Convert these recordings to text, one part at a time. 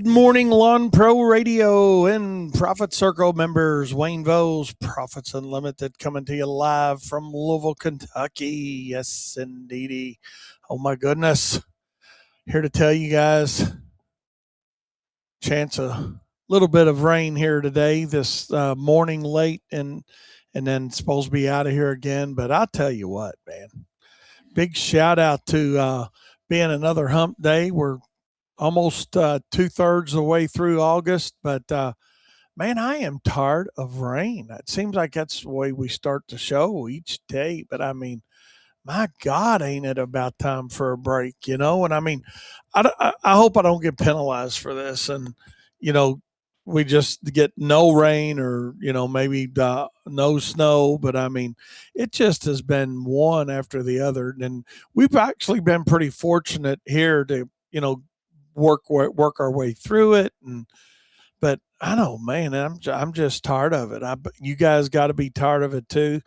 Good morning, Lawn Pro Radio and Profit Circle members. Wayne Vo's Profits Unlimited coming to you live from Louisville, Kentucky. Yes, indeedy. Oh, my goodness. Here to tell you guys, chance a little bit of rain here today, this morning late, and then supposed to be out of here again. But I'll tell you what, man. Big shout out to being another hump day. We're almost 2/3 of the way through August, but man, I am tired of rain. It seems like that's the way we start the show each day. But I mean, my God, ain't it about time for a break, you know? And I mean, I hope I don't get penalized for this. And, you know, we just get no rain or, maybe no snow. But I mean, it just has been one after the other. And we've actually been pretty fortunate here to, work our way through it. But I know, man, I'm just tired of it. You guys got to be tired of it too.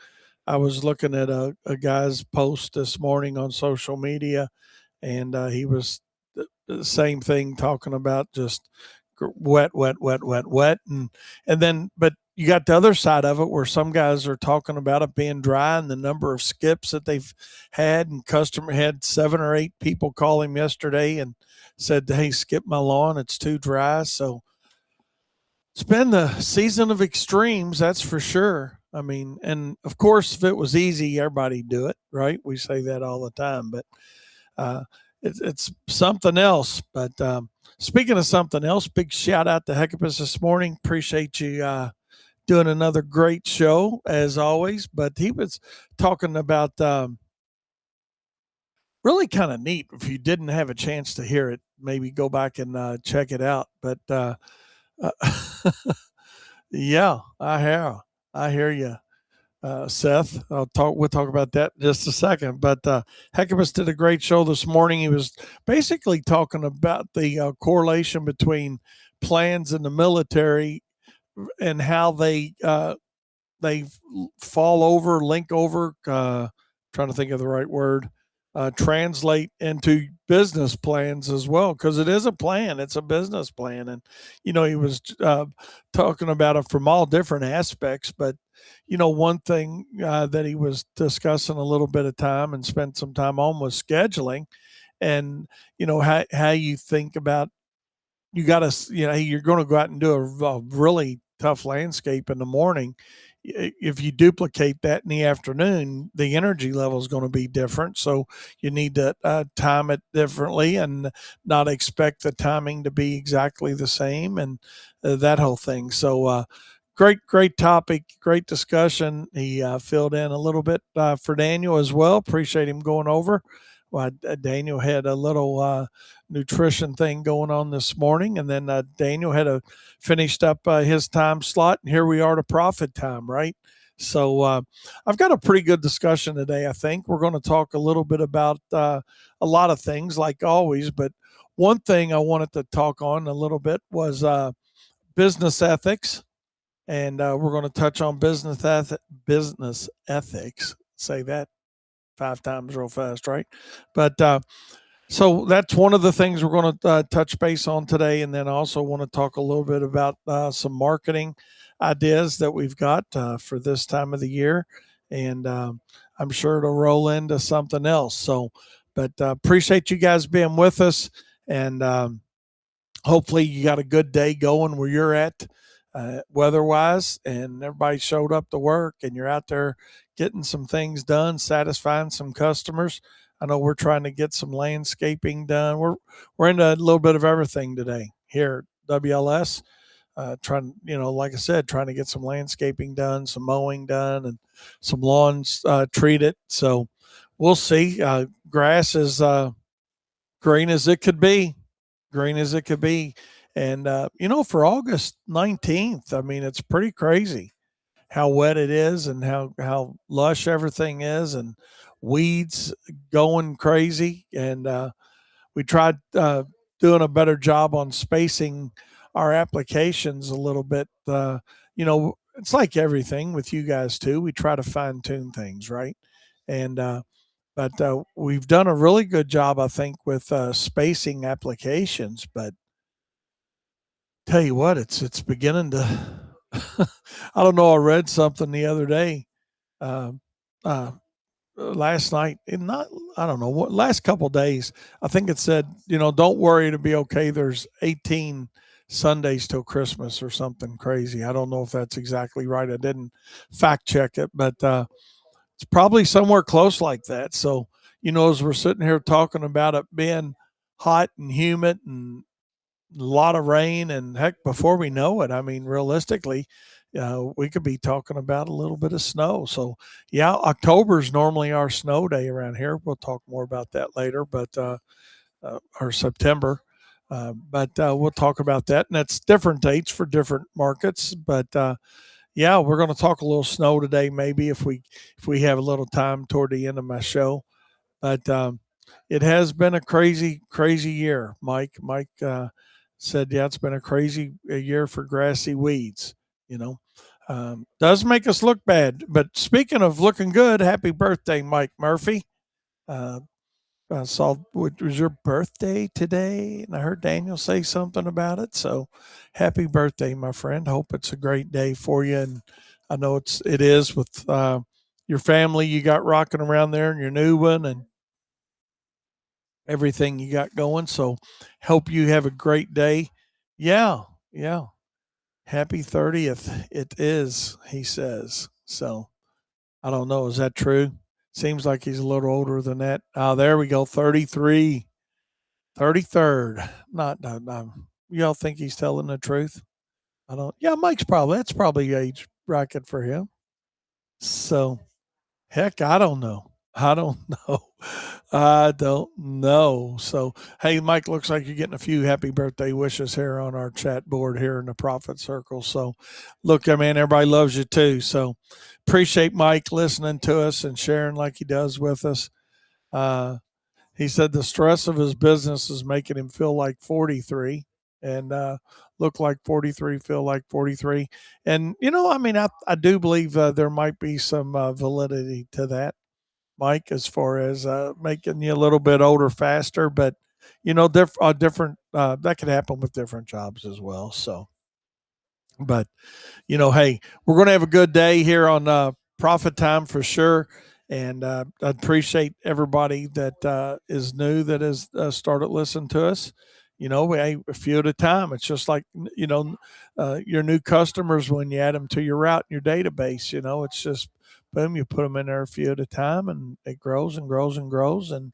I was looking at a guy's post this morning on social media, and he was the same thing talking about just wet, wet, wet, wet, wet, and then but you got the other side of it where some guys are talking about it being dry and the number of skips that they've had, and customer had 7 or 8 people call him yesterday and said, "Hey, skip my lawn, it's too dry." So it's been the season of extremes, that's for sure. I mean, and of course, if it was easy, everybody'd do it, right? We say that all the time, but uh, it's something else. But speaking of something else, big shout out to Heckapus this morning. Appreciate you doing another great show as always. But he was talking about really kind of neat. If you didn't have a chance to hear it, maybe go back and check it out. But uh, yeah, I hear you, Seth. We'll talk about that in just a second. But Heckabus did a great show this morning. He was basically talking about the correlation between plans in the military and how they fall over, link over. Trying to think of the right word. Translate into business plans as well, because it is a plan. It's a business plan, and he was talking about it from all different aspects. But one thing that he was discussing a little bit of time and spent some time on was scheduling, and how you think about you got to you're going to go out and do a really tough landscape in the morning. If you duplicate that in the afternoon, the energy level is going to be different. So you need to time it differently and not expect the timing to be exactly the same, and that whole thing. So great topic, great discussion. He filled in a little bit for Daniel as well. Appreciate him going over. Well, Daniel had a little nutrition thing going on this morning, and then Daniel had finished up his time slot, and here we are to profit time, right? So I've got a pretty good discussion today. I think we're going to talk a little bit about a lot of things, like always. But one thing I wanted to talk on a little bit was business ethics, and we're going to touch on business ethics. Say that 5 times real fast, right? But so that's one of the things we're going to touch base on today, and then I also want to talk a little bit about some marketing ideas that we've got for this time of the year, and I'm sure it'll roll into something else. So, but appreciate you guys being with us, and hopefully you got a good day going where you're at. Weather-wise, and everybody showed up to work, and you're out there getting some things done, satisfying some customers. I know we're trying to get some landscaping done. We're into a little bit of everything today here at WLS. Trying, like I said, trying to get some landscaping done, some mowing done, and some lawns treated. So we'll see. Grass is green as it could be, green as it could be. And, for August 19th, I mean, it's pretty crazy how wet it is and how lush everything is, and weeds going crazy. And we tried doing a better job on spacing our applications a little bit. It's like everything with you guys too. We try to fine tune things, right? And, but we've done a really good job, I think, with spacing applications. But Tell you what, it's beginning to. I don't know. I read something the other day, uh, uh, last night, and not I don't know what last couple days. I think it said, don't worry, it'll be okay. There's 18 Sundays till Christmas or something crazy. I don't know if that's exactly right. I didn't fact check it, but it's probably somewhere close like that. So, as we're sitting here talking about it being hot and humid and a lot of rain, and heck, before we know it, I mean, realistically, we could be talking about a little bit of snow. So, yeah, October is normally our snow day around here. We'll talk more about that later, but or September. But we'll talk about that, and that's different dates for different markets. But yeah, we're going to talk a little snow today, maybe if we have a little time toward the end of my show. But it has been a crazy, crazy year. Mike said, "Yeah, it's been a crazy year for grassy weeds." You know, does make us look bad. But speaking of looking good, happy birthday, Mike Murphy. Uh, I saw it was your birthday today, and I heard Daniel say something about it. So, happy birthday, my friend. Hope it's a great day for you, and I know it is with your family you got rocking around there, and your new one, and everything you got going. So, hope you have a great day. Yeah, yeah. Happy 30th. It is, he says. So, I don't know. Is that true? Seems like he's a little older than that. Oh, there we go. 33. 33rd. Not. Y'all think he's telling the truth? I don't. Yeah, that's probably age bracket for him. So, heck, I don't know. I don't know. I don't know. So, hey, Mike, looks like you're getting a few happy birthday wishes here on our chat board here in the Prophet Circle. So, look, I mean, everybody loves you too. So, appreciate Mike listening to us and sharing like he does with us. Uh, he said the stress of his business is making him feel like 43 and look like 43, feel like 43. And, I mean, I do believe there might be some validity to that, Mike, as far as making you a little bit older faster. But, different, that could happen with different jobs as well. So, but hey, we're going to have a good day here on Profit Time for sure. And I appreciate everybody that is new that has started listening to us. A few at a time. It's just like, your new customers when you add them to your route in your database. It's just boom, you put them in there a few at a time, and it grows and grows and grows, and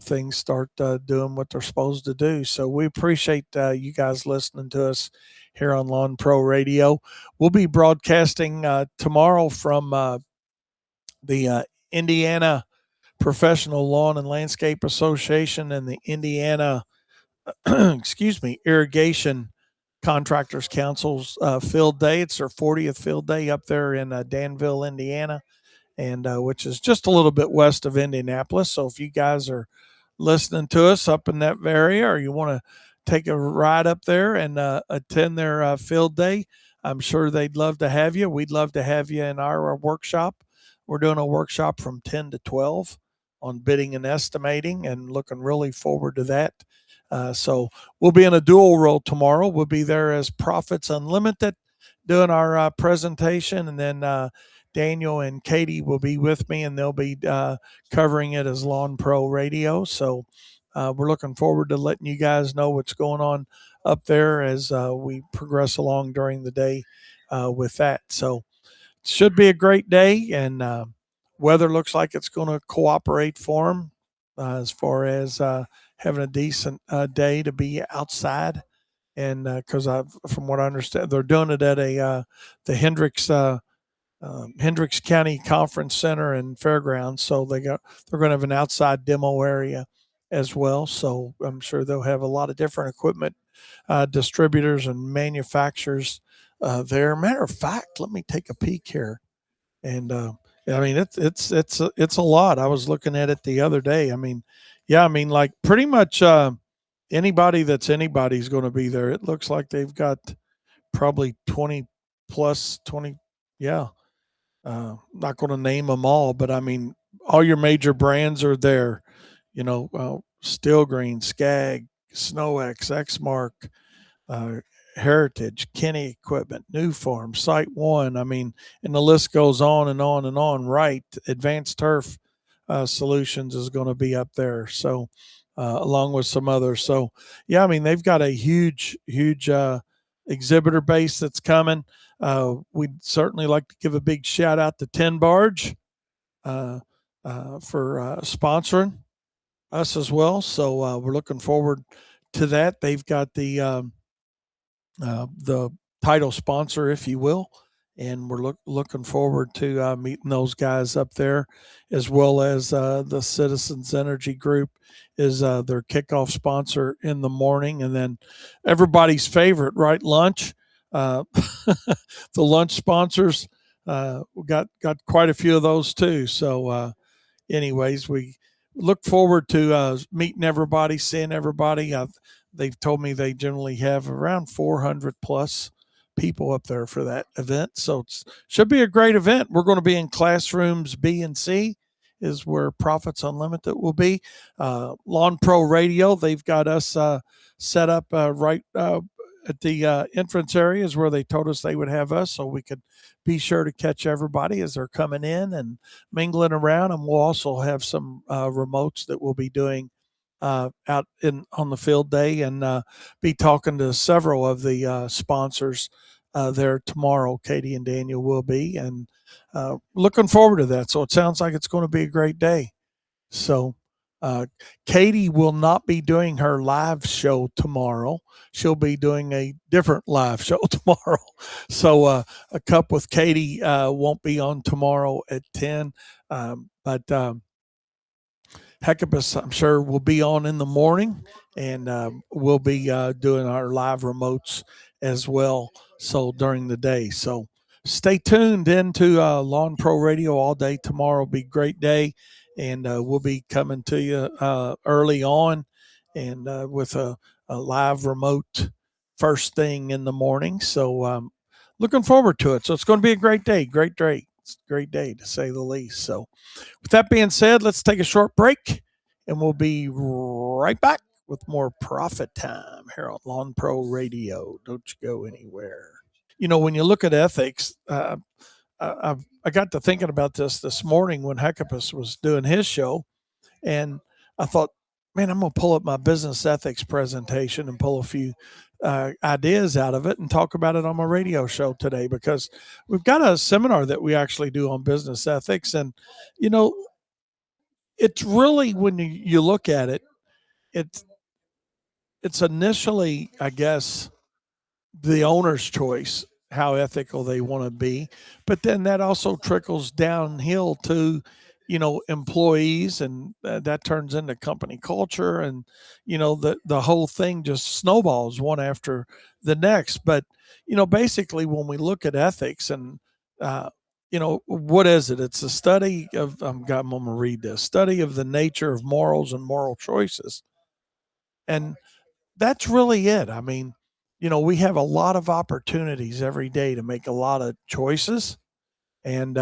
things start doing what they're supposed to do. So we appreciate you guys listening to us here on Lawn Pro Radio. We'll be broadcasting tomorrow from the Indiana Professional Lawn and Landscape Association and the Indiana, excuse me, Irrigation Contractors Council's field day. It's their 40th field day up there in Danville, Indiana, and which is just a little bit west of Indianapolis. So if you guys are listening to us up in that area, or you want to take a ride up there and attend their field day, I'm sure they'd love to have you. We'd love to have you in our workshop. We're doing a workshop from 10 to 12 on bidding and estimating, and looking really forward to that. So we'll be in a dual role tomorrow. We'll be there as Profits Unlimited doing our presentation, and then Daniel and Katie will be with me, and they'll be covering it as Lawn Pro Radio. So we're looking forward to letting you guys know what's going on up there as we progress along during the day with that. So it should be a great day, and weather looks like it's going to cooperate for them as far as having a decent day to be outside. And because from what I understand, they're doing it at the Hendricks County Conference Center and Fairgrounds. So they're going to have an outside demo area as well. So I'm sure they'll have a lot of different equipment distributors and manufacturers there. Matter of fact, let me take a peek here, and I mean it's a lot. I was looking at it the other day. I mean, yeah, I mean like pretty much anybody that's anybody's going to be there. It looks like they've got probably 20 plus 20. Yeah, not going to name them all, but I mean, all your major brands are there. Steel Green, Skag, Snow X, Exmark, Heritage, Kenny Equipment, New Farm, Site One. I mean, and the list goes on and on and on. Right, Advanced Turf Solutions is going to be up there. So, along with some others. So, yeah, I mean, they've got a huge exhibitor base that's coming. We'd certainly like to give a big shout out to Ten Barge uh, for sponsoring us as well. So we're looking forward to that. They've got the title sponsor, if you will, and we're looking forward to meeting those guys up there, as well as the Citizens Energy Group is their kickoff sponsor in the morning, and then everybody's favorite, right? Lunch. The lunch sponsors. We got quite a few of those too. So anyways, we look forward to meeting everybody, seeing everybody. They've told me they generally have around 400 plus people up there for that event. So it should be a great event. We're going to be in classrooms B and C is where Profits Unlimited will be. Lawn Pro Radio, they've got us set up right at the entrance areas where they told us they would have us, so we could be sure to catch everybody as they're coming in and mingling around. And we'll also have some remotes that we'll be doing out in on the field day, and be talking to several of the sponsors there tomorrow. Katie and Daniel will be, and looking forward to that. So it sounds like it's going to be a great day. So Katie will not be doing her live show tomorrow. She'll be doing a different live show tomorrow. So a cup with Katie won't be on tomorrow at 10. But Hecabus, I'm sure, will be on in the morning, and we'll be doing our live remotes as well. So during the day. So stay tuned into Lawn Pro Radio all day tomorrow. Will be a great day, and we'll be coming to you early on, and with a live remote first thing in the morning. So looking forward to it. So it's going to be a great day. Great day. It's a great day to say the least. So with that being said, let's take a short break, and we'll be right back with more Profit Time here on Lawn Pro Radio. Don't you go anywhere. When you look at ethics, I got to thinking about this morning when Hecapus was doing his show, and I thought, man, I'm going to pull up my business ethics presentation and pull a few ideas out of it and talk about it on my radio show today, because we've got a seminar that we actually do on business ethics. And, you know, it's really, when you look at it, it's, it's initially, I guess, the owner's choice how ethical they want to be, but then that also trickles downhill to employees, and that turns into company culture, and the whole thing just snowballs one after the next. But basically, when we look at ethics, and what is it? It's a study of, I'm going to read this, study of the nature of morals and moral choices. And that's really it. I mean, we have a lot of opportunities every day to make a lot of choices. And,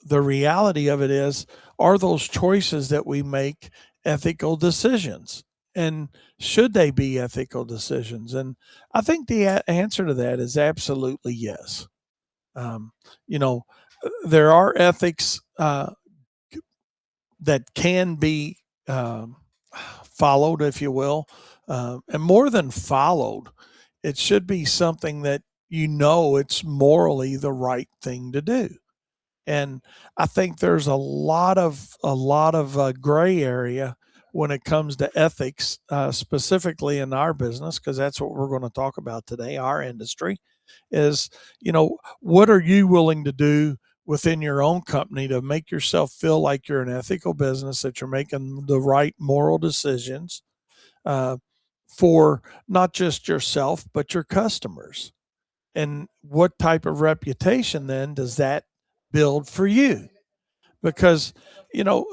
the reality of it is, are those choices that we make ethical decisions? And should they be ethical decisions? And I think the answer to that is absolutely yes. Um, you know, there are ethics that can be followed, if you will, and more than followed, it should be something that it's morally the right thing to do. And I think there's a lot of gray area when it comes to ethics, specifically in our business, because that's what we're going to talk about today. Our industry is, what are you willing to do within your own company to make yourself feel like you're an ethical business, that you're making the right moral decisions uh, for not just yourself, but your customers? And what type of reputation then does that build for you? Because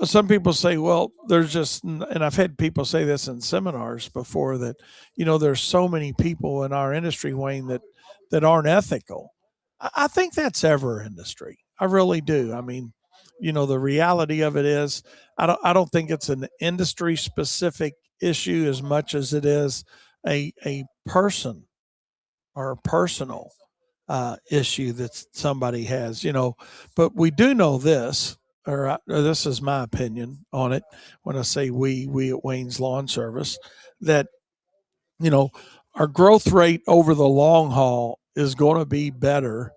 some people say, well, there's just, and I've had people say this in seminars before, that there's so many people in our industry, Wayne, that aren't ethical. I think that's ever industry. I really do. I mean, the reality of it is, I don't think it's an industry specific issue as much as it is a person or a personal issue that somebody has, but we do know this, or this is my opinion on it. When I say we at Wayne's Lawn Service, that you know, our growth rate over the long haul is going to be better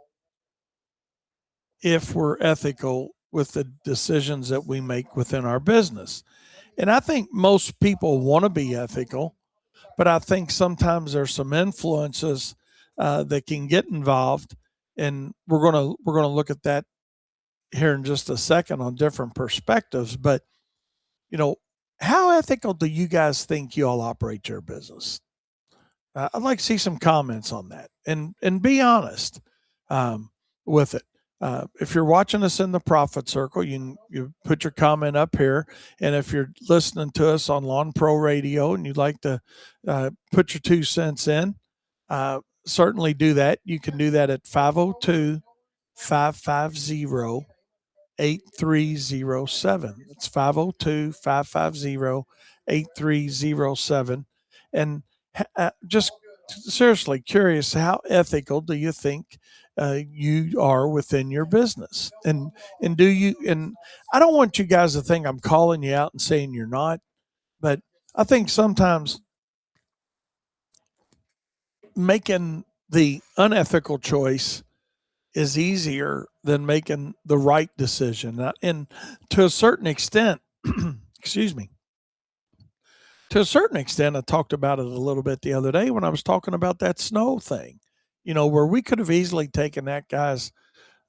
if we're ethical with the decisions that we make within our business. And I think most people want to be ethical, but I think sometimes there's some influences that can get involved, and we're gonna look at that here in just a second on different perspectives. But you know, how ethical do you guys think you all operate your business? I'd like to see some comments on that, and be honest with it. If you're watching us in the Profit Circle, you put your comment up here, and if you're listening to us on Lawn Pro Radio and you'd like to put your 2 cents in, certainly do that. You can do that at 502 550 8307. It's 502 550 8307. And just seriously curious, how ethical do you think you are within your business? And do you, and I don't want you guys to think I'm calling you out and saying you're not, but I think sometimes making the unethical choice is easier than making the right decision. And to a certain extent, excuse me, to a certain extent, I talked about it a little bit the other day when I was talking about that snow thing, where we could have easily taken that guy's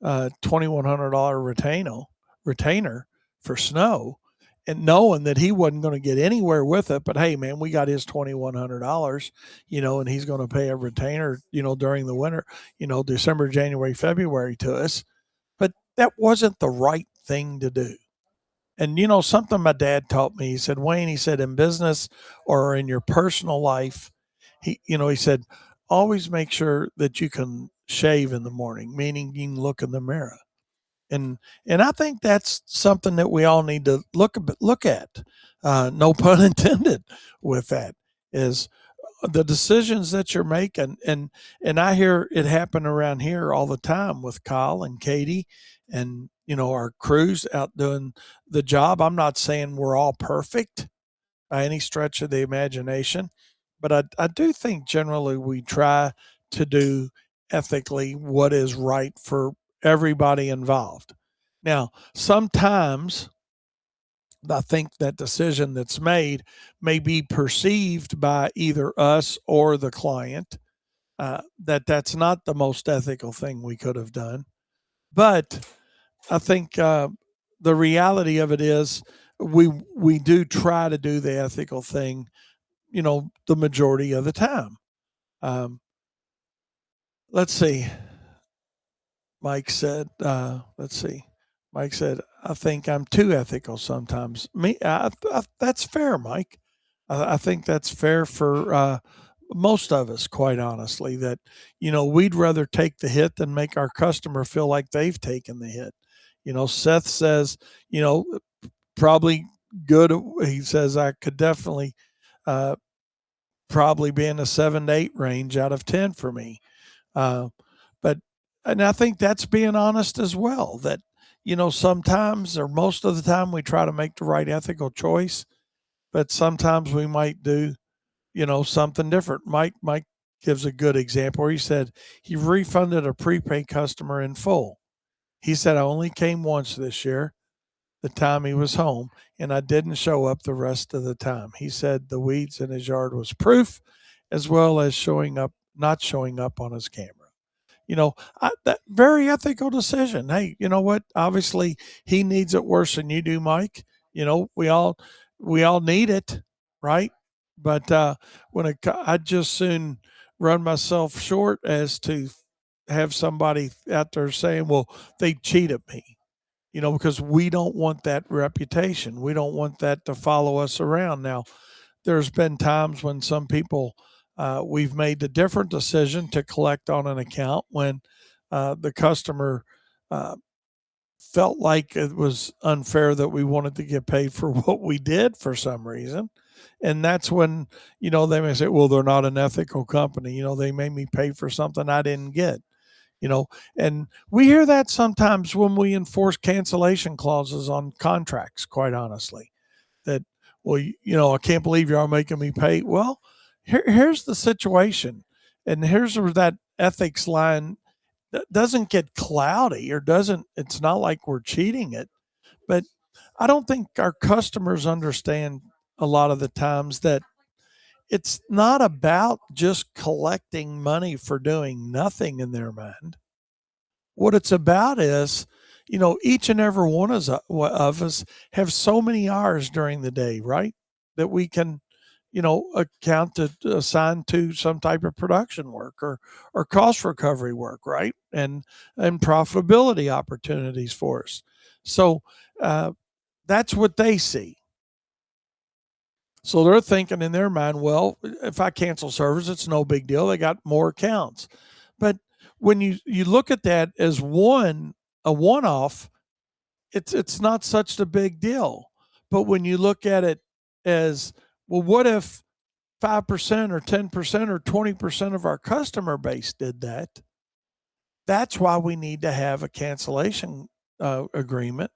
$2,100 retainer for snow, and knowing that he wasn't going to get anywhere with it. But hey, man, we got his $2,100, and he's going to pay a retainer, during the winter, December, January, February to us. But that wasn't the right thing to do. And something my dad taught me, he said, Wayne, he said, in business or in your personal life, he said, always make sure that you can shave in the morning, meaning you can look in the mirror. And I think that's something that we all need to look at. No pun intended with that, is the decisions that you're making. And I hear it happen around here all the time with Kyle and Katie and our crews out doing the job. I'm not saying we're all perfect by any stretch of the imagination, but I do think generally we try to do ethically what is right for everybody involved. Now, sometimes I think that decision that's made may be perceived by either us or the client that that's not the most ethical thing we could have done. But I think the reality of it is we do try to do the ethical thing, the majority of the time. Um, let's see. Mike said, let's see. Mike said, I think I'm too ethical sometimes. That's fair, Mike. I think that's fair for most of us, quite honestly, that, we'd rather take the hit than make our customer feel like they've taken the hit. Seth says, probably good. He says, I could definitely uh, probably be in a 7 to 8 range out of 10 for me. Uh, but and I think that's being honest as well. That sometimes or most of the time we try to make the right ethical choice, but sometimes we might do something different. Mike gives a good example where he said he refunded a prepaid customer in full. He said I only came once this year, the time he was home, and I didn't show up the rest of the time. He said the weeds in his yard was proof, as well as not showing up on his camera. That very ethical decision. Hey, you know what? Obviously, he needs it worse than you do, Mike. We all need it, right? But I'd just soon run myself short as to have somebody out there saying, "Well, they cheated me," because we don't want that reputation. We don't want that to follow us around. Now, there's been times when some people we've made the different decision to collect on an account when the customer uh, felt like it was unfair that we wanted to get paid for what we did for some reason. And that's when, they may say, well, they're not an ethical company. They made me pay for something I didn't get, you know, and we hear that sometimes when we enforce cancellation clauses on contracts, quite honestly, that, well, I can't believe you're making me pay. Well, here's the situation. And here's where that ethics line doesn't get cloudy or it's not like we're cheating it, but I don't think our customers understand a lot of the times that it's not about just collecting money for doing nothing in their mind. What it's about is, each and every one of us have so many hours during the day, right? That we can, account to assign to some type of production work or cost recovery work, right? And profitability opportunities for us. So uh, that's what they see. So they're thinking in their mind, well, if I cancel service, it's no big deal. They got more accounts. But when you look at that as a one off, it's not such a big deal. But when you look at it as, well, what if 5% or 10% or 20% of our customer base did that? That's why we need to have a cancellation agreement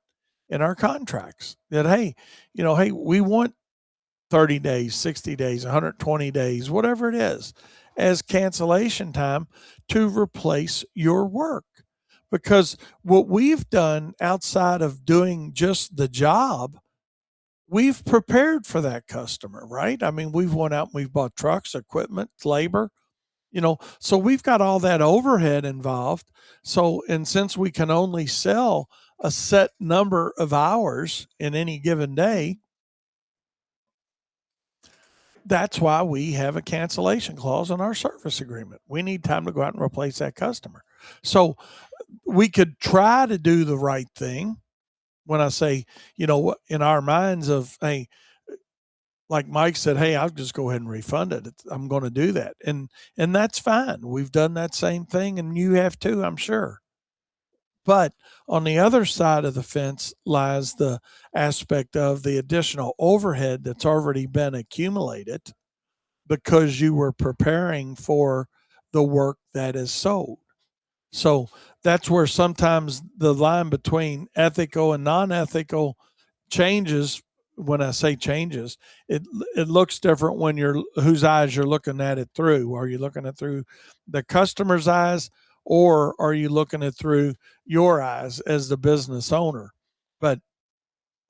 in our contracts that, hey, hey, we want 30 days, 60 days, 120 days, whatever it is, as cancellation time to replace your work. Because what we've done outside of doing just the job, we've prepared for that customer, right? I mean, we've went out and we've bought trucks, equipment, labor, so we've got all that overhead involved. So, and since we can only sell a set number of hours in any given day, that's why we have a cancellation clause in our service agreement. We need time to go out and replace that customer. So we could try to do the right thing. When I say, in our minds of, hey, like Mike said, hey, I'll just go ahead and refund it. I'm going to do that. And that's fine. We've done that same thing and you have too, I'm sure. But on the other side of the fence lies the aspect of the additional overhead that's already been accumulated because you were preparing for the work that is sold. So that's where sometimes the line between ethical and non-ethical changes. When I say changes, it looks different when you're whose eyes you're looking at it through. Are you looking at it through the customer's eyes, or are you looking at it through your eyes as the business owner? But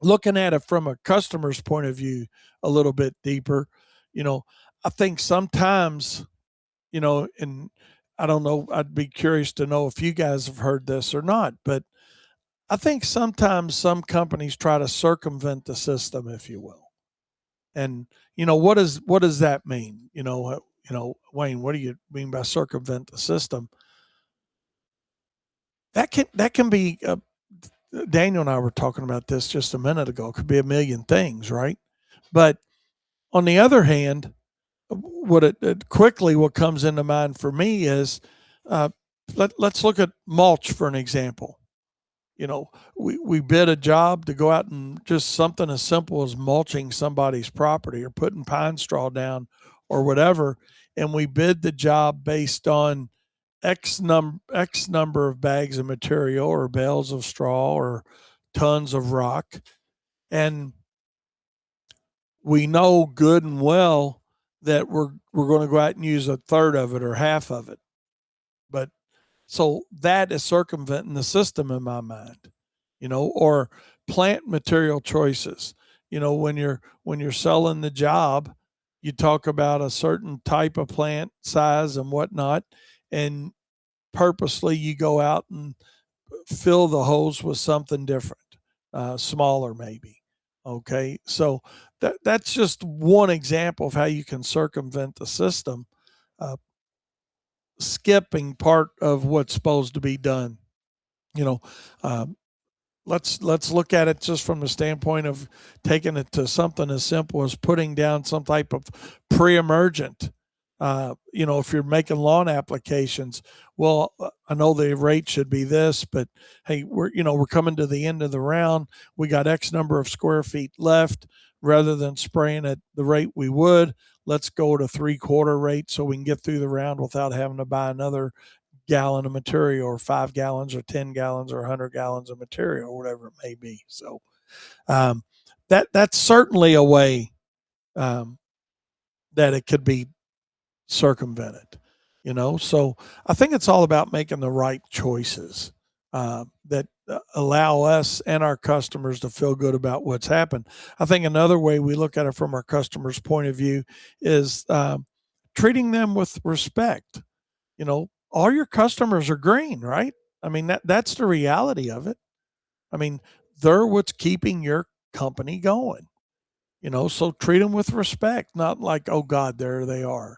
looking at it from a customer's point of view a little bit deeper, you know, I think sometimes, and I don't know, I'd be curious to know if you guys have heard this or not, but I think sometimes some companies try to circumvent the system, if you will. And what does that mean? Wayne, what do you mean by circumvent the system? That can be. Daniel and I were talking about this just a minute ago. It could be a million things, right? But on the other hand, what comes into mind for me is, uh, let's look at mulch for an example. We bid a job to go out and just something as simple as mulching somebody's property or putting pine straw down or whatever, and we bid the job based on X number of bags of material or bales of straw or tons of rock, and we know good and well that we're going to go out and use a third of it or half of it. But so that is circumventing the system in my mind, or plant material choices. When you're selling the job, you talk about a certain type of plant size and whatnot, and purposely you go out and fill the holes with something different, smaller maybe. Okay, so that's just one example of how you can circumvent the system, uh, skipping part of what's supposed to be done. You know, um, let's look at it just from the standpoint of taking it to something as simple as putting down some type of pre-emergent. If you're making lawn applications, well, I know the rate should be this, but hey, we're coming to the end of the round. We got X number of square feet left. rather than spraying at the rate we would, let's go to 3/4 rate so we can get through the round without having to buy another gallon of material or 5 gallons or 10 gallons or 100 gallons of material or whatever it may be. So um, that's certainly a way um, that it could be circumvented. So I think it's all about making the right choices that allow us and our customers to feel good about what's happened. I think another way we look at it from our customers' point of view is treating them with respect. All your customers are green, right? I mean, that's the reality of it. I mean, they're what's keeping your company going. So treat them with respect, not like, oh God, there they are,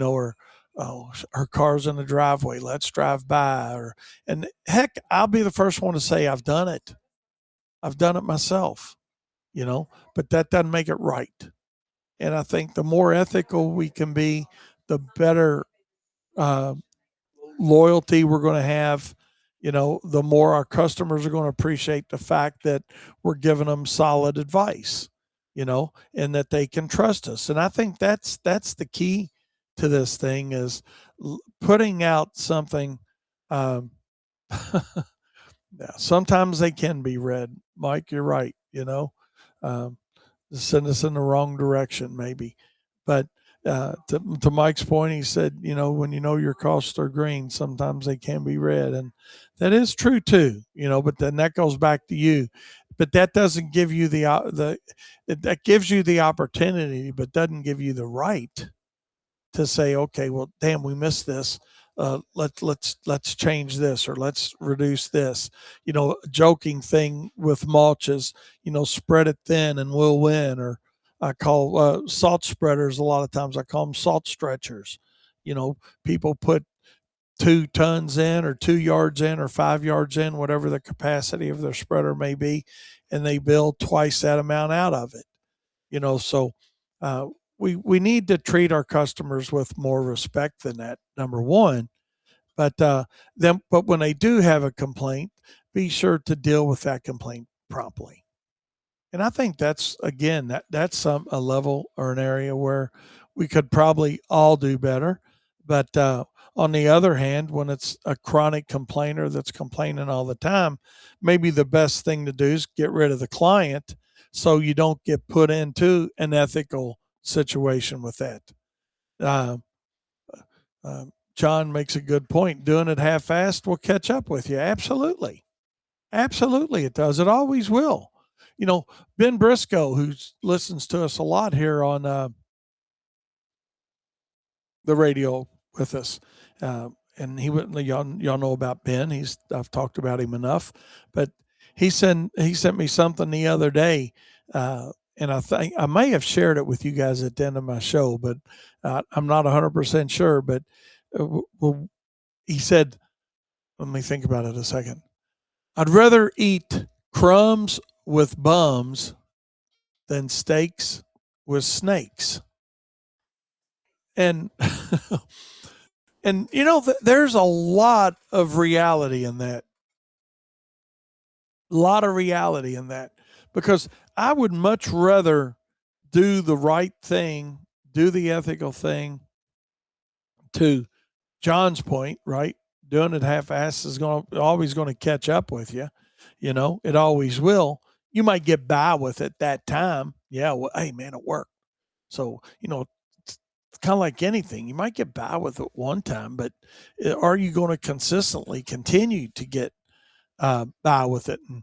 or oh, her car's in the driveway, let's drive by. And heck, I'll be the first one to say I've done it. I've done it myself, but that doesn't make it right. And I think the more ethical we can be, the better uh, loyalty we're going to have. The more our customers are going to appreciate the fact that we're giving them solid advice, and that they can trust us. And I think that's the key to this thing is putting out something. Um, yeah, sometimes they can be read. Mike, you're right. Um, send us in the wrong direction, maybe. But to Mike's point, he said, when your costs are green, sometimes they can be red, and that is true too. But then that goes back to you. But that doesn't give you that gives you the opportunity, but doesn't give you the right to say, okay, well, damn, we missed this. Let's change this or let's reduce this. Joking thing with mulch is, spread it thin and we'll win. Or I call salt spreaders a lot of times. I call them salt stretchers. People put 2 tons in or 2 yards in or 5 yards in, whatever the capacity of their spreader may be, and they build twice that amount out of it. So uh, we need to treat our customers with more respect than that. Number one, but when they do have a complaint, be sure to deal with that complaint promptly. And I think that's again that's a level or an area where we could probably all do better. But on the other hand, when it's a chronic complainer that's complaining all the time, maybe the best thing to do is get rid of the client so you don't get put into an ethical situation with that. Uh, John makes a good point. Doing it half-assed will catch up with you. Absolutely. Absolutely, it does. It always will. Ben Briscoe, who listens to us a lot here on the radio with us, and y'all know about Ben. I've talked about him enough, but he sent me something the other day, and I think I may have shared it with you guys at the end of my show, but I'm not 100% sure. But well, he said, let me think about it a second. I'd rather eat crumbs with bums than steaks with snakes. And and there's a lot of reality in that. A lot of reality in that because I would much rather do the right thing, do the ethical thing to John's point, right? Doing it half-assed is always going to catch up with you. It always will. You might get by with it that time. Yeah, well, hey man, it worked. So it's kind of like anything. You might get by with it one time, but are you going to consistently continue to get by with it? And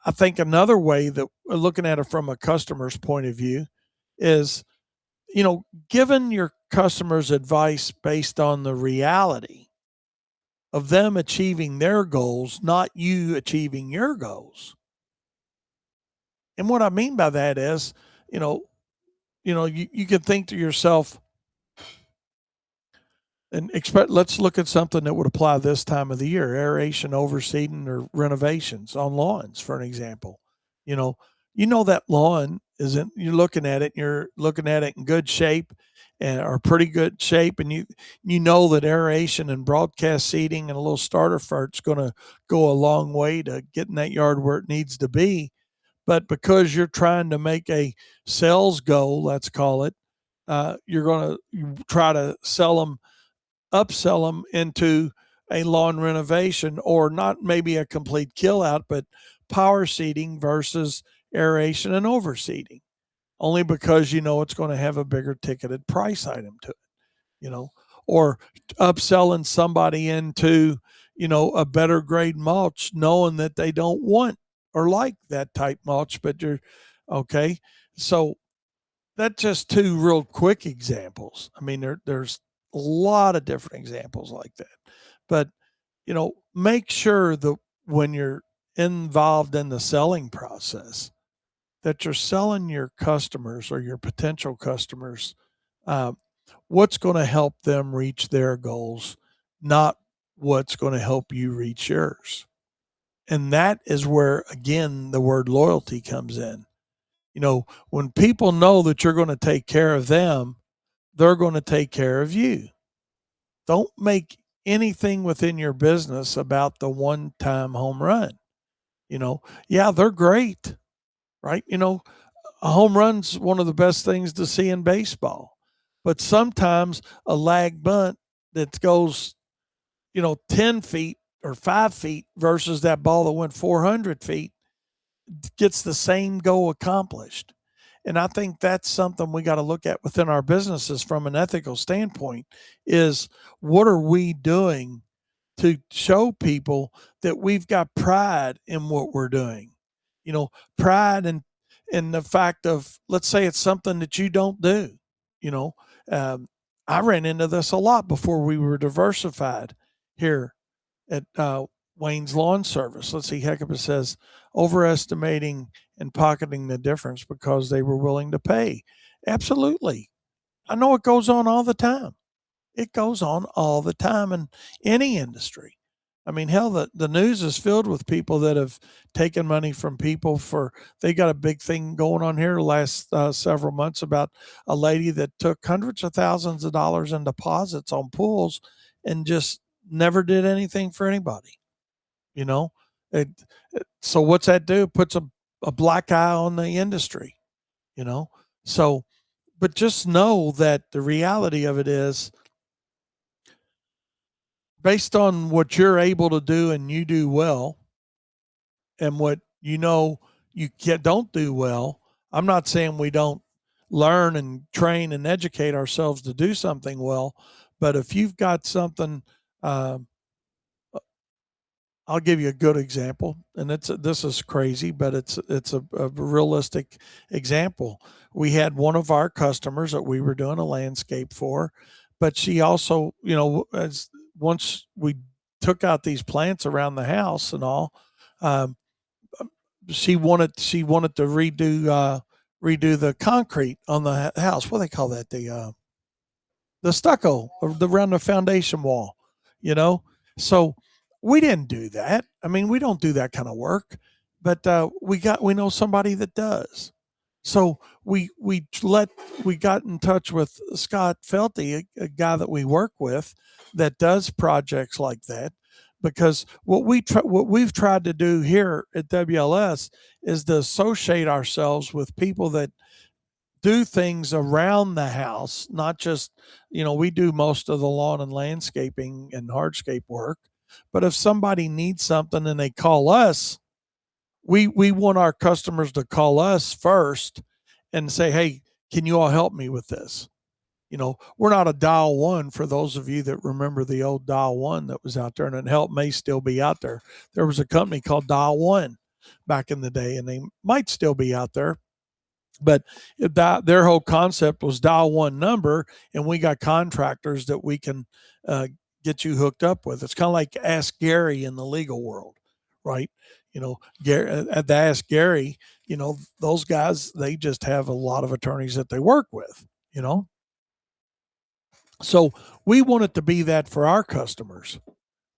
I think another way that looking at it from a customer's point of view is, giving your customers advice based on the reality of them achieving their goals, not you achieving your goals. And what I mean by that is, you can think to yourself, and expect. Let's look at something that would apply this time of the year: aeration, overseeding, or renovations on lawns, for an example. You know, that lawn isn't. You're looking at it. You're looking at it in good shape, and or pretty good shape, and you know that aeration and broadcast seeding and a little starter fert's going to go a long way to getting that yard where it needs to be. but because you're trying to make a sales goal, let's call it, you're going to try to upsell them into a lawn renovation, or not maybe a complete kill out, but power seeding versus aeration and overseeding, only because you know it's going to have a bigger ticketed price item to it, you know, or upselling somebody into, a better grade mulch, knowing that they don't want or like that type mulch, but you're okay. So that's just two real quick examples. I mean, there's a lot of different examples like that. But, make sure that when you're involved in the selling process, that you're selling your customers or your potential customers uh, what's going to help them reach their goals, not what's going to help you reach yours. And that is where, again, the word loyalty comes in. When people know that you're going to take care of them, they're going to take care of you. Don't make anything within your business about the one time home run. Yeah, they're great, right? A home run's one of the best things to see in baseball. But sometimes a lag bunt that goes, 10 feet or 5 feet versus that ball that went 400 feet gets the same goal accomplished. And I think that's something we got to look at within our businesses from an ethical standpoint is what are we doing to show people that we've got pride in what we're doing? Pride in the fact of, let's say it's something that you don't do. You know, um, I ran into this a lot before we were diversified here at Wayne's Lawn Service. Let's see, Heckapa says overestimating and pocketing the difference because they were willing to pay. Absolutely. I know it goes on all the time. It goes on all the time in any industry. I mean, hell, the news is filled with people that have taken money from people they got a big thing going on here the last several months about a lady that took hundreds of thousands of dollars in deposits on pools and just never did anything for anybody, you know? It, so what's that do? It puts a black eye on the industry, you know? So, but just know that the reality of it is based on what you're able to do and you do well and what don't do well. I'm not saying we don't learn and train and educate ourselves to do something well, but if you've got something, uh, I'll give you a good example, and this is crazy, but it's a realistic example. We had one of our customers that we were doing a landscape for, but she also, as once we took out these plants around the house and all, um, she wanted to redo the concrete on the house. What do they call that? The stucco around the foundation wall, you know? So we didn't do that. I mean, we don't do that kind of work, but we know somebody that does. So we got in touch with Scott Felty, a guy that we work with that does projects like that. Because what we've tried to do here at WLS is to associate ourselves with people that do things around the house, not just, we do most of the lawn and landscaping and hardscape work. But if somebody needs something and they call us, we want our customers to call us first and say, hey, can you all help me with this? We're not a dial one for those of you that remember the old dial one that was out there, and help may still be out there. There was a company called Dial One back in the day, and they might still be out there. But their whole concept was dial one number, and we got contractors that we can uh, get you hooked up with. It's kind of like Ask Gary in the legal world, right? Gary, at the Ask Gary, those guys, they just have a lot of attorneys that they work with, So we want it to be that for our customers.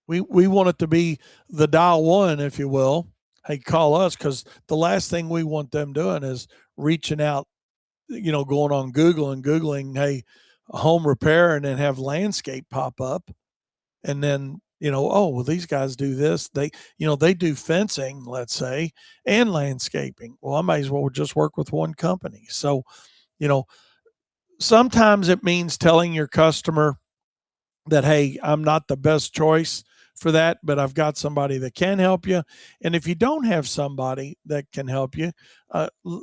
We want it to be the dial one, if you will. Hey, call us, because the last thing we want them doing is reaching out, going on Google and Googling, hey, home repair, and then have landscape pop up. And then Oh, well, these guys do this. They do fencing, let's say, and landscaping. Well, I might as well just work with one company. So, you know, sometimes it means telling your customer that, hey, I'm not the best choice for that, but I've got somebody that can help you. And if you don't have somebody that can help you,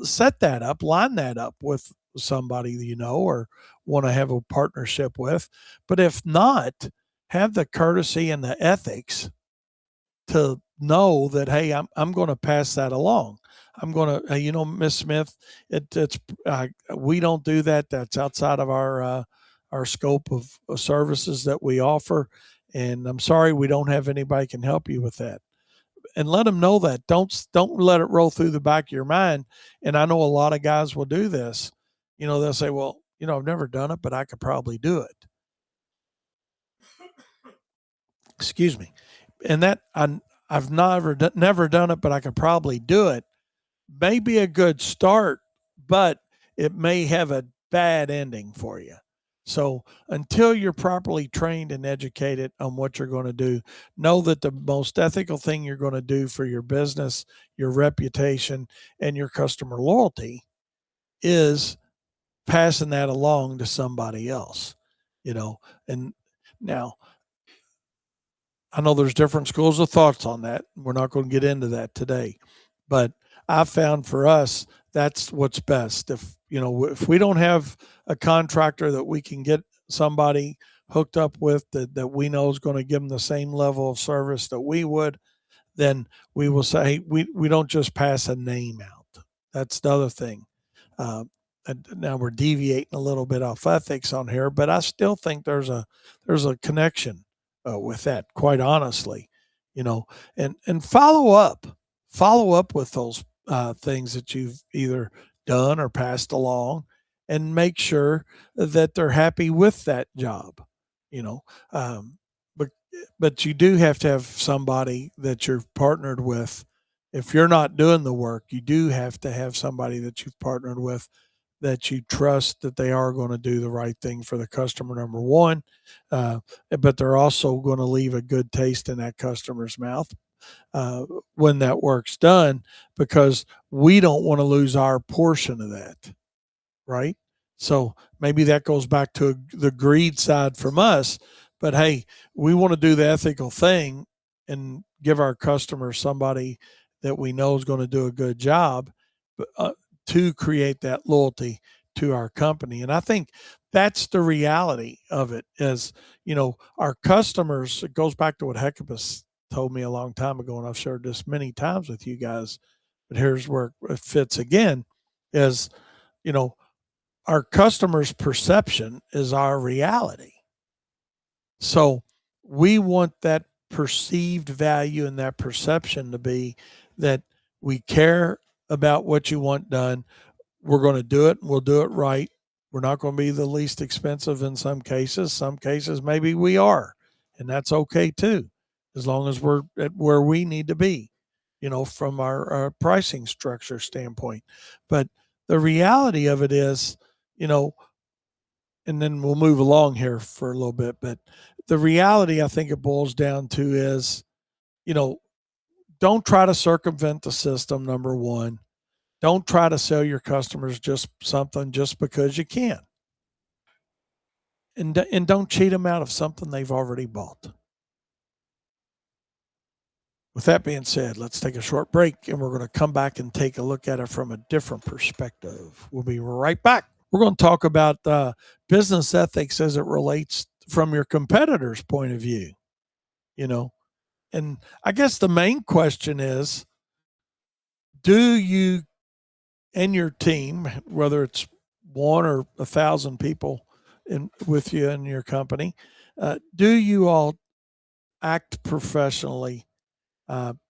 set that up, line that up with somebody or want to have a partnership with. But if not, have the courtesy and the ethics to know that, hey, I'm going to pass that along. I'm going to, Miss Smith, it's we don't do that. That's outside of our scope of services that we offer, and I'm sorry we don't have anybody can help you with that. And let them know that. Don't let it roll through the back of your mind. And I know a lot of guys will do this. They'll say, well, I've never done it, but I could probably do it. Excuse me. And that I've never done it, but I could probably do it. May be a good start, but it may have a bad ending for you. So until you're properly trained and educated on what you're going to do, know that the most ethical thing you're going to do for your business, your reputation, and your customer loyalty is passing that along to somebody else. And now I know there's different schools of thoughts on that. We're not going to get into that today, but I found for us that's what's best. If we don't have a contractor that we can get somebody hooked up with that we know is going to give them the same level of service that we would, then we will say we don't just pass a name out. That's the other thing. Uh, and now we're deviating a little bit off ethics on here, but I still think there's a connection with that. Quite honestly, and follow up with those things that you've either done or passed along, and make sure that they're happy with that job. You know, um, but but you do have to have somebody that you're partnered with. If you're not doing the work, you do have to have somebody that you've partnered with that you trust that they are going to do the right thing for the customer, number one. Uh, but they're also going to leave a good taste in that customer's mouth uh, when that work's done, because we don't want to lose our portion of that, right? So maybe that goes back to the greed side from us. But hey, we want to do the ethical thing and give our customers somebody that we know is going to do a good job, to create that loyalty to our company. And I think that's the reality of it. Is our customers. It goes back to what Hecubus told me a long time ago, and I've shared this many times with you guys. But here's where it fits again: is you know our customer's perception is our reality. So we want that perceived value and that perception to be that we care about what you want done. We're going to do it and we'll do it right. We're not going to be the least expensive in some cases. Some cases, maybe we are, and that's okay too, as long as we're at where we need to be, from our pricing structure standpoint. But the reality of it is, you know, and then we'll move along here for a little bit. But the reality I think it boils down to is, you know, don't try to circumvent the system, number one. Don't try to sell your customers just something just because you can. And don't cheat them out of something they've already bought. With that being said, let's take a short break and we're going to come back and take a look at it from a different perspective. We'll be right back. We're going to talk about business ethics as it relates from your competitor's point of view, you know. And I guess the main question is, do you and your team, whether it's one or 1,000 people with you in your company, do you all act professionally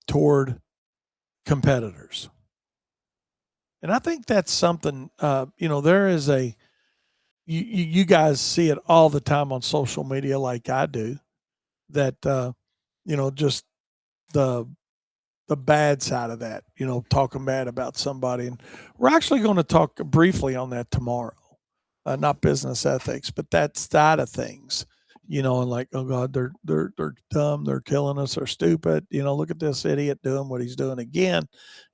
toward competitors? And I think that's something, there is you guys see it all the time on social media like I do, that, just the, the bad side of that, talking bad about somebody. And we're actually going to talk briefly on that tomorrow. Not business ethics, but that side of things. and like, oh God, they're dumb, they're killing us, they're stupid. Look at this idiot doing what he's doing again.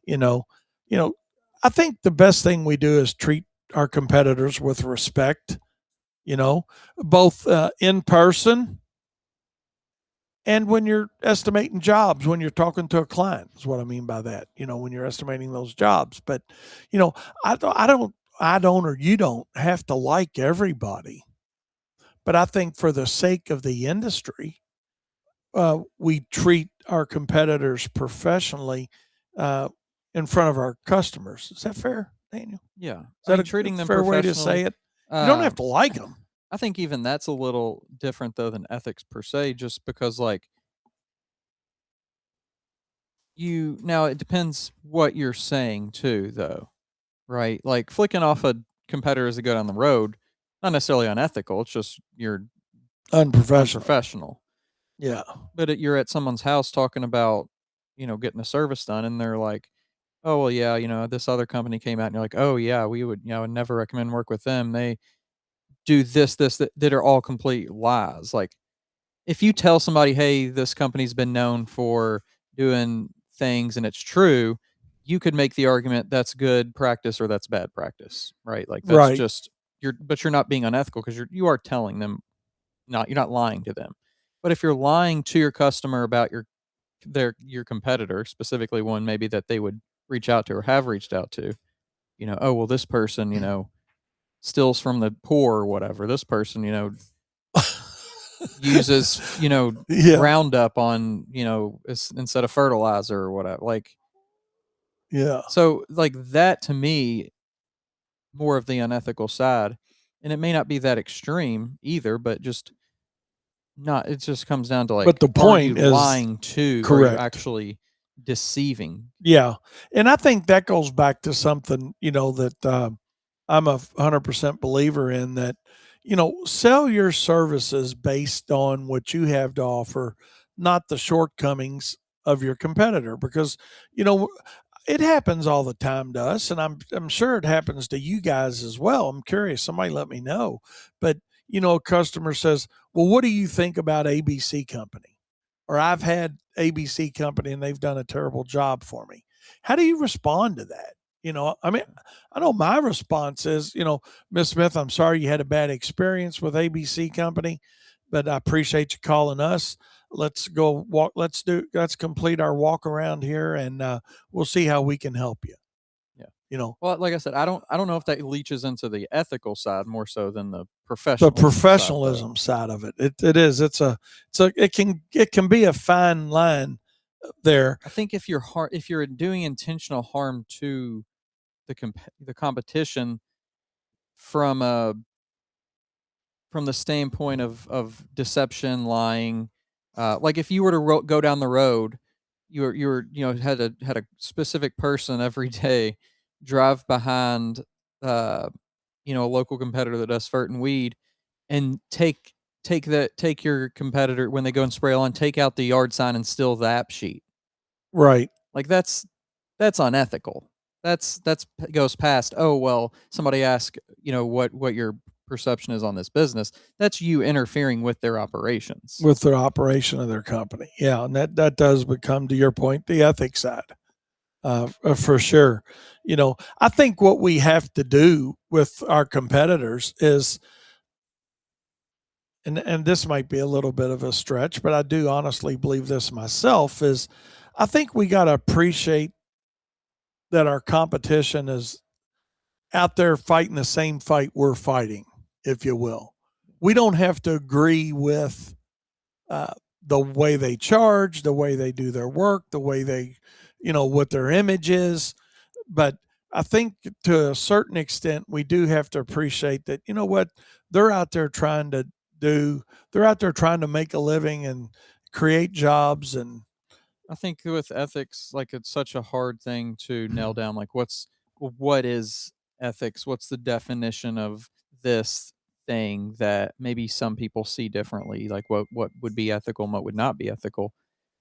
You know, you know, I think the best thing we do is treat our competitors with respect. Both in person and when you're estimating jobs, when you're talking to a client, is what I mean by that. When you're estimating those jobs. But you know, I don't, or you don't have to like everybody. But I think for the sake of the industry, we treat our competitors professionally uh, in front of our customers. Is that fair, Daniel? Yeah. Is I that mean, a treating them fair way to professionally. say it? You don't have Um, to like them. I think even that's a little different though than ethics per se, just because like now it depends what you're saying too, though, right? Like flicking off a competitor as they go down the road, not necessarily unethical. It's just you're Unprofessional. unprofessional. Yeah. But you're at someone's house talking about, getting a service done, and they're like, "Oh well, yeah, this other company came out," and you're like, "Oh yeah, we would, I would never recommend work with them. They do this, that are all complete lies." Like if you tell somebody, "Hey, this company's been known for doing things," and it's true, you could make the argument that's good practice or that's bad practice, right? Like that's Right. just but you're not being unethical because you are telling them, you're not lying to them. But if you're lying to your customer about your competitor, specifically one maybe that they would reach out to or have reached out to, oh well, this person, steals from the poor or whatever. This person, uses, Yeah. Roundup on, instead of fertilizer or whatever. Like, Yeah. so like that to me, more of the unethical side. And it may not be that extreme either, but just not, it just comes down to But like, the are you point is lying to, or are you correct. actually deceiving? Yeah. And I think that goes back to something, that I'm a 100% believer in that, sell your services based on what you have to offer, not the shortcomings of your competitor. Because, you know, it happens all the time to us, and I'm sure it happens to you guys as well. I'm curious. Somebody let me know. But a customer says, "Well, what do you think about ABC Company?" Or "I've had ABC Company and they've done a terrible job for me." How do you respond to that? I mean, I know my response is, "Miss Smith, I'm sorry you had a bad experience with ABC Company, but I appreciate you calling us. Let's go walk. Let's complete our walk around here, and we'll see how we can help you." Yeah. You know, Well, like I said, I don't know if that leaches into the ethical side more so than the the professionalism side, though. professionalism side of it. It is. It can be a fine line there. I think if you're doing intentional harm to the competition from a from the standpoint of deception, lying, like if you were to go down the road, you were had a specific person every day drive behind, uh, a local competitor that does fert and weed, and take your competitor when they go and spray on, take out the yard sign and steal the app sheet. Right. Like that's unethical. That's goes past, oh well, somebody asked, what your perception is on this business. That's you interfering with their operations. With the operation of their company. Yeah, and that does become, to your point, the ethics side, for sure. I think what we have to do with our competitors is, and this might be a little bit of a stretch, but I do honestly believe this myself, is I think we got to appreciate that our competition is out there fighting the same fight we're fighting, if you will. We don't have to agree with uh, the way they charge, the way they do their work, the way they, what their image is. But I think to a certain extent, we do have to appreciate that, what they're out there trying to do. They're out there trying to make a living and create jobs. And I think with ethics, like it's such a hard thing to nail down. Like, what is ethics? What's the definition of this thing that maybe some people see differently? Like, what would be ethical and what would not be ethical?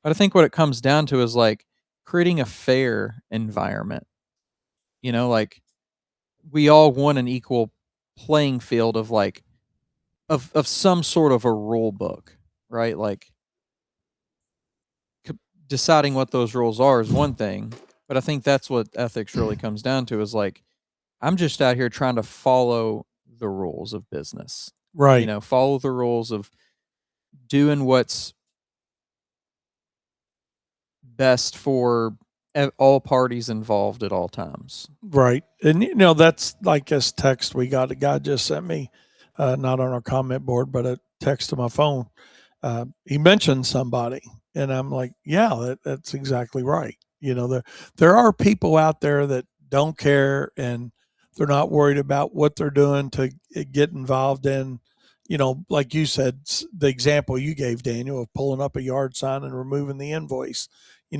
But I think what it comes down to is like creating a fair environment. Like we all want an equal playing field of like of some sort of a rule book, right? Like deciding what those rules are is one thing, but I think that's what ethics really comes down to is like I'm just out here trying to follow the rules of business. You Right. know, follow the rules of doing what's best for all parties involved at all times. Right. And, that's like this text we got. A guy just sent me, not on our comment board, but a text to my phone. He mentioned somebody, and I'm like, yeah, that's exactly right. There are people out there that don't care, and they're not worried about what they're doing to get involved in. Like you said, the example you gave, Daniel, of pulling up a yard sign and removing the invoice,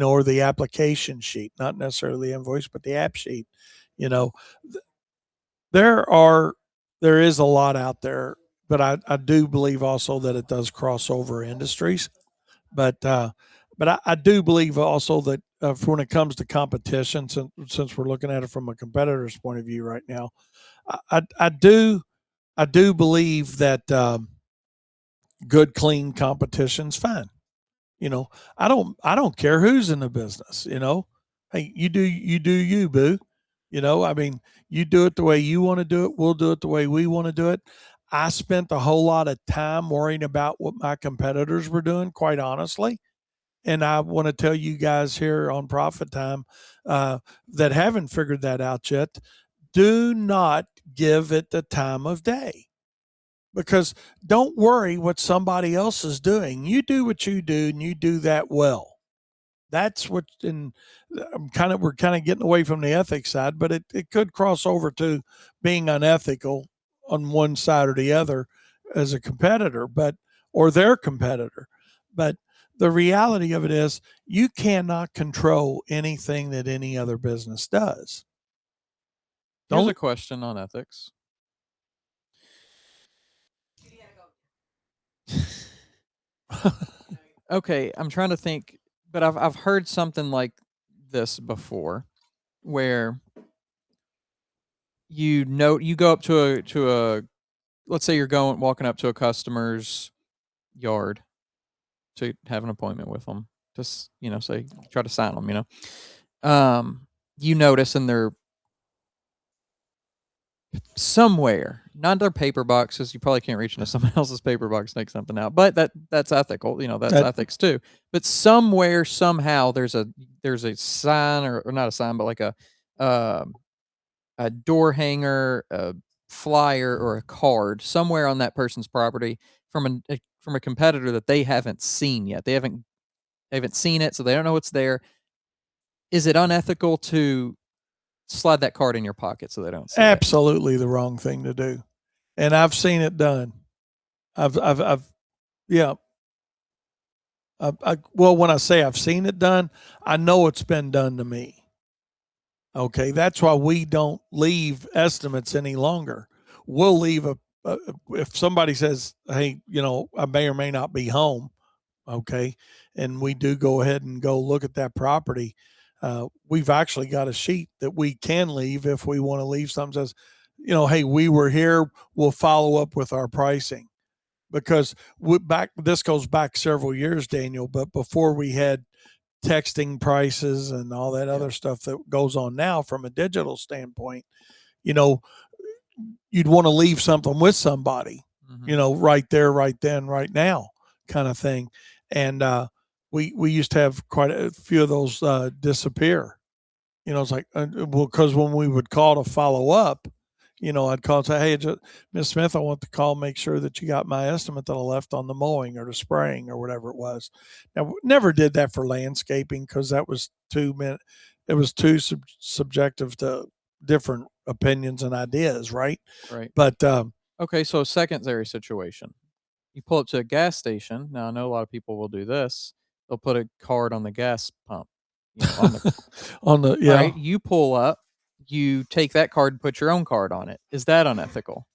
or the application sheet, not necessarily the invoice, but the app sheet. You know, there are there is a lot out there, but I do believe also that it does cross over industries. But I do believe also that when it comes to competition, since we're looking at it from a competitor's point of view right now, I do believe that good, clean competition's fine. I don't care who's in the business. Hey, you do you, boo. I mean, you do it the way you want to do it. We'll do it the way we want to do it. I spent a whole lot of time worrying about what my competitors were doing, quite honestly. And I want to tell you guys here on Profit Time that haven't figured that out yet, do not give it the time of day, because don't worry what somebody else is doing. You do what you do, and you do that well. That's what, and we're kind of getting away from the ethics side, but it could cross over to being unethical on one side or the other as a competitor, or their competitor. But the reality of it is you cannot control anything that any other business does. Here's a Don't. question on ethics. Okay, I'm trying to think, but I've heard something like this before, where you go up to a let's say you're going walking up to a customer's yard to have an appointment with them. Just say try to sign them. You notice in their somewhere, not their paper boxes. You probably can't reach into someone else's paper box to take something out, but that's ethical. That's That ethics too. But somewhere, somehow, there's a sign or not a sign, but like um a door hanger, a flyer, or a card somewhere on that person's property from a competitor that they haven't seen yet. They haven't seen it, so they don't know it's there. Is it unethical to slide that card in your pocket so they don't see it? absolutely the wrong thing to do, and I've seen it done. I've yeah. Well, when I say I've seen it done, I know it's been done to me. Okay, that's why we don't leave estimates any longer. We'll leave if somebody says, "Hey, I may or may not be home." Okay, and we do go ahead and go look at that property. We've actually got a sheet that we can leave if we want to leave. Something says, "Hey, we were here. We'll follow up with our pricing." Because this goes back several years, Daniel, but before we had texting prices and all that Yeah. other stuff that goes on now from a digital standpoint, you know, you'd want to leave something with somebody, Hmm. right there, right then, right now, kind of thing. And we used to have quite a few of those disappear. It's like, well, because when we would call to follow up, I'd call and say, "Hey, Miss Smith, I want to call, make sure that you got my estimate that I left on the mowing or the spraying or whatever it was." Now, we never did that for landscaping because that was it was too subjective to different opinions and ideas, right? Right. But Okay, so secondary situation. You pull up to a gas station. Now I know a lot of people will do this. They'll put a card on the gas pump, on the on the all yeah, right, you pull up, you take that card and put your own card on it. Is that unethical?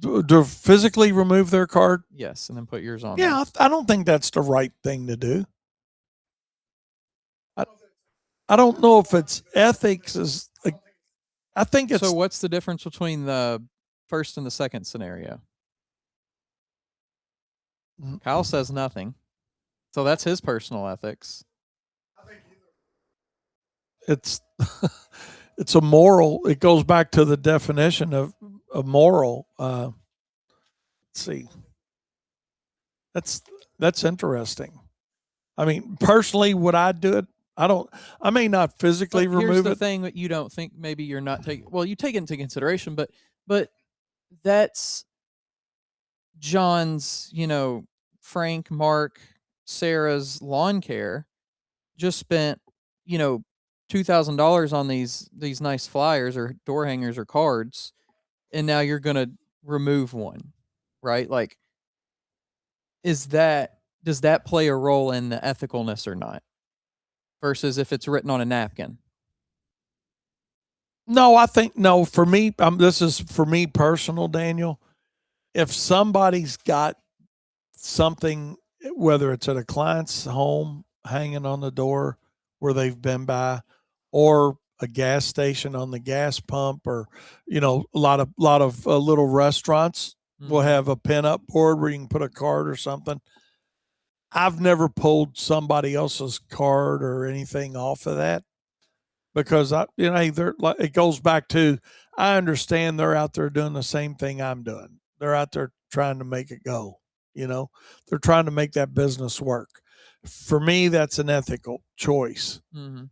to physically remove their card, Yes, and then put yours on there. yeah, I don't think that's the right thing to do. I, I don't know if it's ethics is like I think So it's what's the difference between the first and the second scenario? Mm. Kyle says nothing. So that's his personal ethics. It's it's a moral. It goes back to the definition of a moral. Let's see. That's that's interesting. I mean, personally, would I do it? I don't. I may not physically But here's remove the it. thing that you don't think maybe you're not taking. Well, you take it into consideration, but that's John's, Frank, Mark, Sarah's lawn care just spent, $2,000 on these nice flyers or door hangers or cards, and now you're gonna remove one, right? Like, does that play a role in the ethicalness or not? Versus if it's written on a napkin. No, I think no. For me, this is for me personal, Daniel. If somebody's got something, whether it's at a client's home hanging on the door where they've been by, or a gas station on the gas pump, or a lot of little restaurants will Mm-hmm. have a pin up board where you can put a card or something. I've never pulled somebody else's card or anything off of that because it goes back to I understand they're out there doing the same thing I'm doing. They're out there trying to make it go. They're trying to make that business work. For me, that's an ethical choice. Mm-hmm.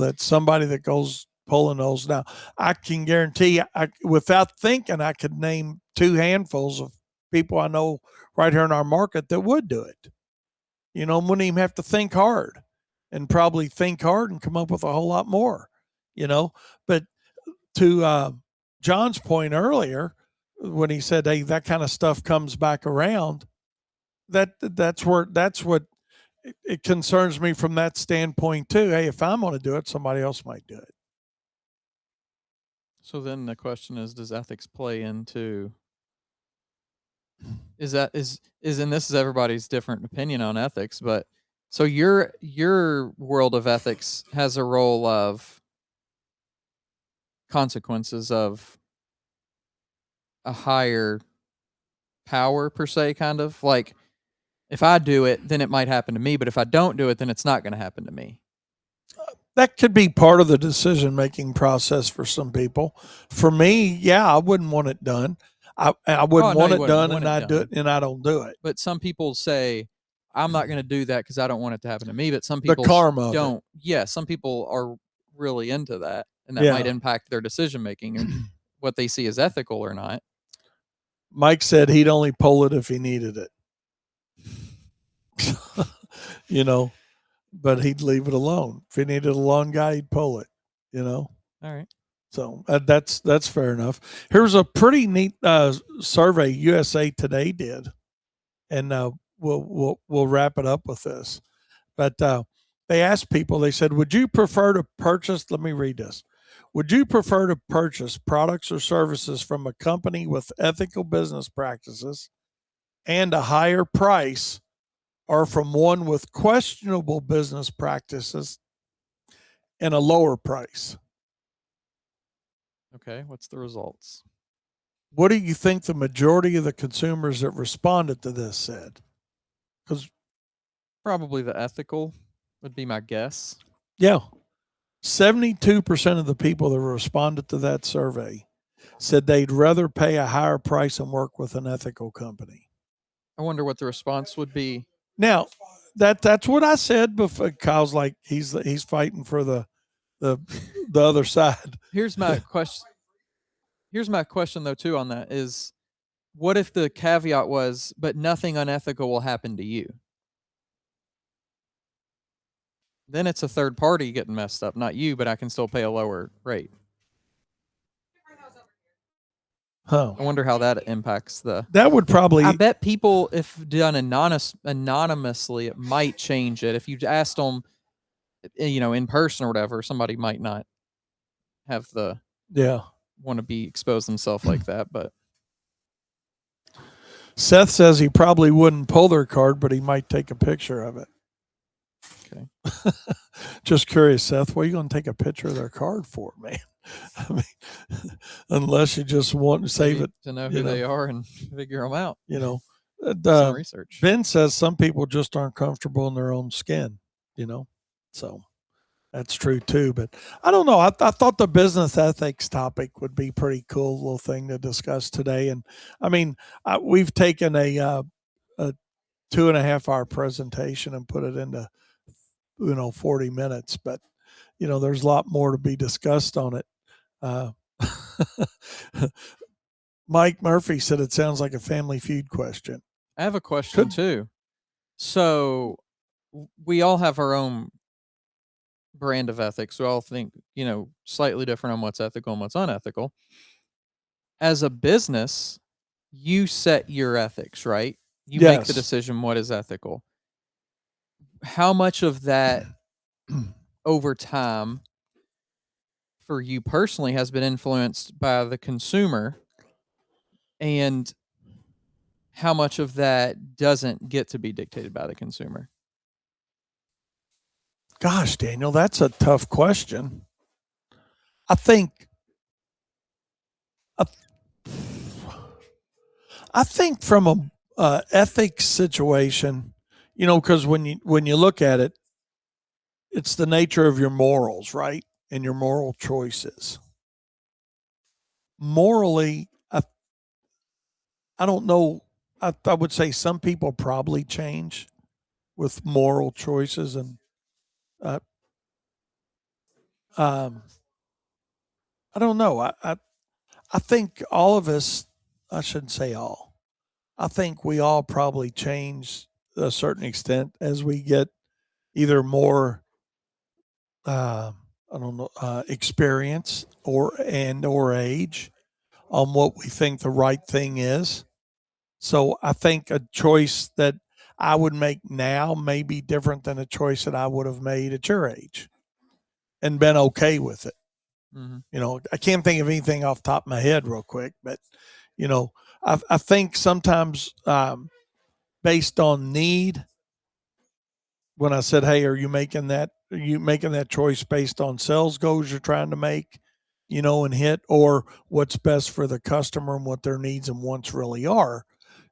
That somebody that goes pulling those now, I can guarantee, without thinking, I could name two handfuls of people I know right here in our market that would do it. Wouldn't even have to think hard, and probably think hard and come up with a whole lot more. But to John's point earlier, when he said, "Hey, that kind of stuff comes back around," that's what it concerns me from that standpoint too. Hey, if I'm going to do it, somebody else might do it. So then the question is, does ethics play into and this is everybody's different opinion on ethics, but so your world of ethics has a role of consequences of a higher power per se, kind of like if I do it, then it might happen to me, but if I don't do it, then it's not going to happen to me. That could be part of the decision making process for some people. For me, yeah, I wouldn't want it done. I wouldn't want it done, and I do it, and I don't do it. But some people say, I'm not going to do that because I don't want it to happen to me. But some The people karma don't. Yeah, some people are really into that, and that might impact their decision making and what they see as ethical or not. Mike said he'd only pull it if he needed it. But he'd leave it alone. If he needed a lawn guy, he'd pull it. All right. So that's fair enough. Here's a pretty neat survey USA Today did, and we'll wrap it up with this. But they asked people. They said, "Would you prefer to purchase?" Let me read this. Would you prefer to purchase products or services from a company with ethical business practices and a higher price, or from one with questionable business practices and a lower price? Okay. What's the results? What do you think the majority of the consumers that responded to this said? Because probably the ethical would be my guess. Yeah, 72% of the people that responded to that survey said they'd rather pay a higher price and work with an ethical company. I wonder what the response would be. Now, that's what I said before. Kyle's like he's fighting for the other side. Here's my question. Here's my question though too on that is, what if the caveat was, but nothing unethical will happen to you? Then it's a third party getting messed up, not you, but I can still pay a lower rate. Huh. I wonder how that impacts the. That would probably. I bet people, if done anonymously, it might change it. If you asked them, in person or whatever, somebody might not have the want to be expose themselves like that. But Seth says he probably wouldn't pull their card, but he might take a picture of it. Okay. Just curious, Seth, what are you going to take a picture of their card for, man? I mean, unless you just want to save it, to know you who know, they are and figure them out. you know. Some research. Ben says some people just aren't comfortable in their own skin, you know. So that's true too. But I don't know. I thought the business ethics topic would be pretty cool little thing to discuss today. And I mean, we've taken a 2.5 hour presentation and put it into 40 minutes, but there's a lot more to be discussed on it. Uh, Mike Murphy said it sounds like a Family Feud question. I have a question Could too. So we all have our own brand of ethics. We all think, slightly different on what's ethical and what's unethical. As a business, you set your ethics, right? You make the yes. decision what is ethical. How much of that over time for you personally has been influenced by the consumer, and how much of that doesn't get to be dictated by the consumer? Gosh, Daniel, that's a tough question. I think I, I think from a ethics situation, because when you look at it, it's the nature of your morals, right, and your moral choices. Morally, I don't know. I would say some people probably change with moral choices, and uh, um, I don't know. I think all of us. I shouldn't say all. I think we all probably change to a certain extent as we get either more, uh, I don't know, experience or age on what we think the right thing is. So I think a choice that I would make now may be different than a choice that I would have made at your age and been okay with it. Mhm. I can't think of anything off the top of my head real quick, but you know, I think sometimes based on need, when I said, "Hey, are you making that? Are you making that choice based on sales goals you're trying to make, and hit, or what's best for the customer and what their needs and wants really are?"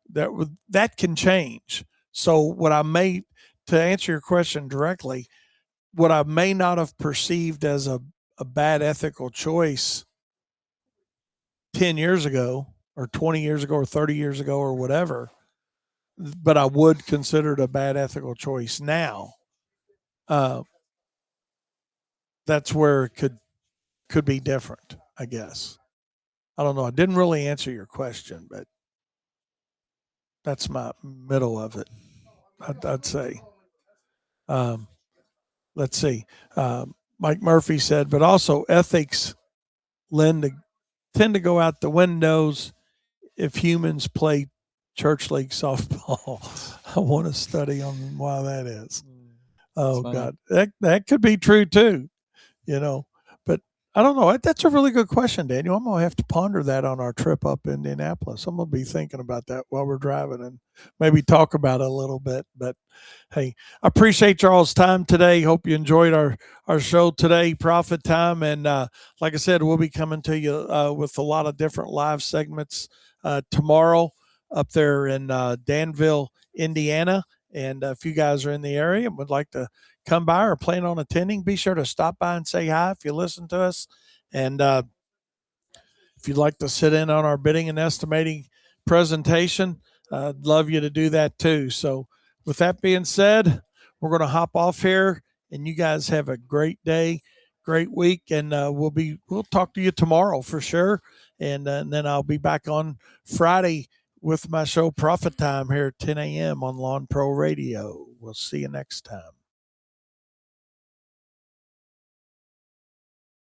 That can change. So what I may to answer your question directly, what I may not have perceived as a bad ethical choice 10 years ago or 20 years ago or 30 years ago or whatever, but I would consider it a bad ethical choice now. Uh, that's where it could be different, I guess. I don't know. I didn't really answer your question, but that's my middle of it. I'd say. Um, let's see. Mike Murphy said, but also ethics lend to, tend to go out the windows if humans play church league softball. I want to study on why that is. That's Oh funny. God, that could be true too. you know. But I don't know. That's a really good question, Daniel. I'm gonna have to ponder that on our trip up Indianapolis. I'm gonna be thinking about that while we're driving and maybe talk about it a little bit. But hey, I appreciate y'all's time today. Hope you enjoyed our show today, Profit Time, and like I said, we'll be coming to you with a lot of different live segments tomorrow up there in Danville, Indiana. And if you guys are in the area and would like to come by or plan on attending, be sure to stop by and say hi if you listen to us. And if you'd like to sit in on our bidding and estimating presentation, I'd love you to do that too. So, with that being said, we're going to hop off here, and you guys have a great day, great week, and we'll talk to you tomorrow for sure, and then I'll be back on Friday with my show Profit Time here at 10 a.m. on Lawn Pro Radio. We'll see you next time.